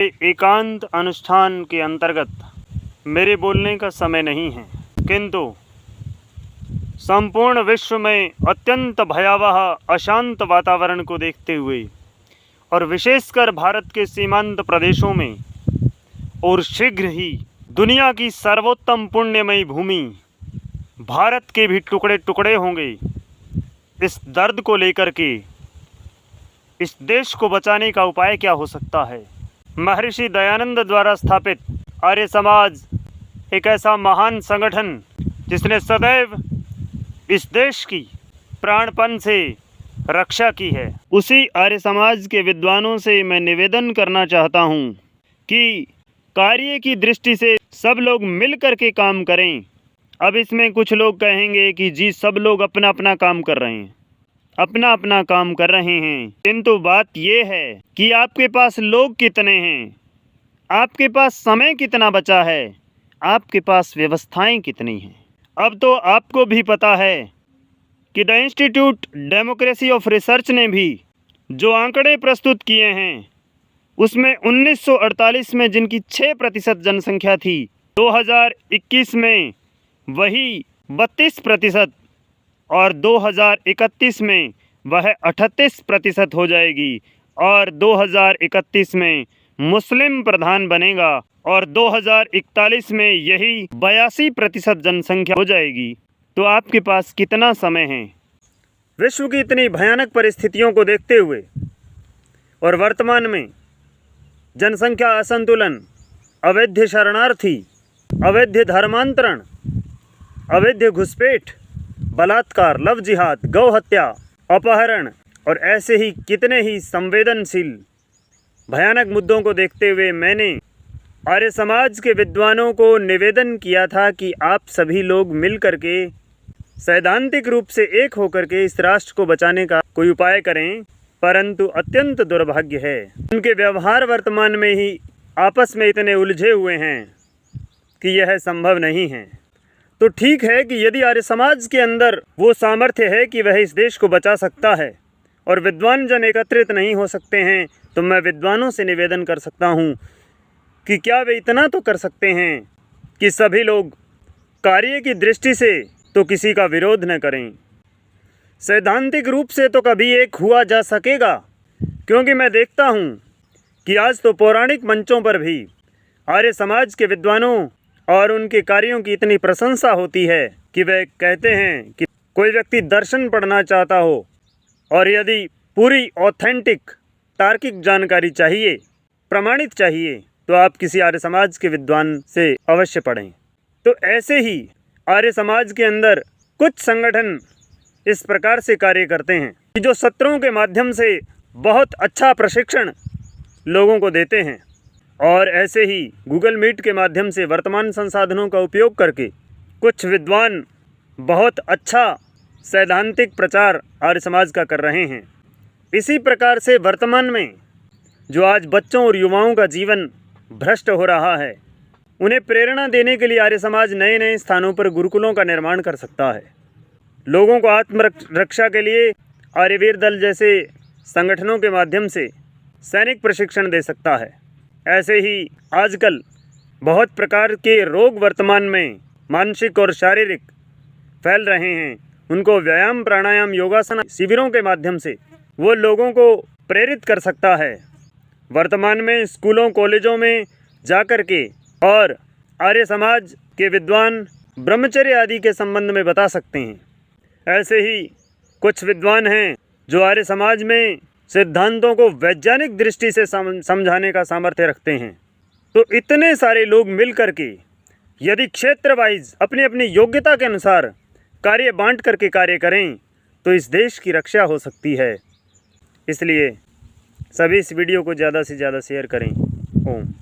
एकांत अनुष्ठान के अंतर्गत मेरे बोलने का समय नहीं है, किंतु संपूर्ण विश्व में अत्यंत भयावह अशांत वातावरण को देखते हुए और विशेषकर भारत के सीमांत प्रदेशों में और शीघ्र ही दुनिया की सर्वोत्तम पुण्यमयी भूमि भारत के भी टुकड़े टुकड़े होंगे, इस दर्द को लेकर के इस देश को बचाने का उपाय क्या हो सकता है। महर्षि दयानंद द्वारा स्थापित आर्य समाज एक ऐसा महान संगठन जिसने सदैव इस देश की प्राणपण से रक्षा की है। उसी आर्य समाज के विद्वानों से मैं निवेदन करना चाहता हूँ कि कार्य की दृष्टि से सब लोग मिल कर के काम करें। अब इसमें कुछ लोग कहेंगे कि जी सब लोग अपना अपना काम कर रहे हैं, अपना अपना काम कर रहे हैं, किंतु बात यह है कि आपके पास लोग कितने हैं, आपके पास समय कितना बचा है, आपके पास व्यवस्थाएं कितनी हैं। अब तो आपको भी पता है कि the institute democracy of research ने भी जो आंकड़े प्रस्तुत किए हैं उसमें 1948 में जिनकी 6% जनसंख्या थी, 2021 में वही 32% और 2031 में वह 38% हो जाएगी और 2031 में मुस्लिम प्रधान बनेगा और 2041 में यही 82% जनसंख्या हो जाएगी। तो आपके पास कितना समय है। विश्व की इतनी भयानक परिस्थितियों को देखते हुए और वर्तमान में जनसंख्या असंतुलन, अवैध शरणार्थी, अवैध धर्मांतरण, अवैध घुसपैठ, बलात्कार, लव जिहाद, गौ हत्या, अपहरण और ऐसे ही कितने ही संवेदनशील भयानक मुद्दों को देखते हुए मैंने आर्य समाज के विद्वानों को निवेदन किया था कि आप सभी लोग मिल करके सैद्धांतिक रूप से एक होकर के इस राष्ट्र को बचाने का कोई उपाय करें, परंतु अत्यंत दुर्भाग्य है उनके व्यवहार वर्तमान में ही आपस में इतने उलझे हुए हैं कि यह संभव नहीं है। तो ठीक है कि यदि आर्य समाज के अंदर वो सामर्थ्य है कि वह इस देश को बचा सकता है और विद्वान जन एकत्रित नहीं हो सकते हैं, तो मैं विद्वानों से निवेदन कर सकता हूँ कि क्या वे इतना तो कर सकते हैं कि सभी लोग कार्य की दृष्टि से तो किसी का विरोध न करें। सैद्धांतिक रूप से तो कभी एक हुआ जा सकेगा, क्योंकि मैं देखता हूँ कि आज तो पौराणिक मंचों पर भी आर्य समाज के विद्वानों और उनके कार्यों की इतनी प्रशंसा होती है कि वे कहते हैं कि कोई व्यक्ति दर्शन पढ़ना चाहता हो और यदि पूरी ऑथेंटिक तार्किक जानकारी चाहिए, प्रमाणित चाहिए, तो आप किसी आर्य समाज के विद्वान से अवश्य पढ़ें। तो ऐसे ही आर्य समाज के अंदर कुछ संगठन इस प्रकार से कार्य करते हैं कि जो सत्रों के माध्यम से बहुत अच्छा प्रशिक्षण लोगों को देते हैं और ऐसे ही गूगल मीट के माध्यम से वर्तमान संसाधनों का उपयोग करके कुछ विद्वान बहुत अच्छा सैद्धांतिक प्रचार आर्य समाज का कर रहे हैं। इसी प्रकार से वर्तमान में जो आज बच्चों और युवाओं का जीवन भ्रष्ट हो रहा है, उन्हें प्रेरणा देने के लिए आर्य समाज नए नए स्थानों पर गुरुकुलों का निर्माण कर सकता है। लोगों को आत्मरक्षा के लिए आर्यवीर दल जैसे संगठनों के माध्यम से सैनिक प्रशिक्षण दे सकता है। ऐसे ही आजकल बहुत प्रकार के रोग वर्तमान में मानसिक और शारीरिक फैल रहे हैं, उनको व्यायाम, प्राणायाम, योगासन शिविरों के माध्यम से वो लोगों को प्रेरित कर सकता है। वर्तमान में स्कूलों, कॉलेजों में जाकर के और आर्य समाज के विद्वान ब्रह्मचर्य आदि के संबंध में बता सकते हैं। ऐसे ही कुछ विद्वान हैं जो आर्य समाज में सिद्धांतों को वैज्ञानिक दृष्टि से समझाने का सामर्थ्य रखते हैं। तो इतने सारे लोग मिल करके यदि क्षेत्र वाइज अपनी अपनी योग्यता के अनुसार कार्य बांट करके कार्य करें तो इस देश की रक्षा हो सकती है। इसलिए सभी इस वीडियो को ज़्यादा से ज़्यादा शेयर करें। ओम।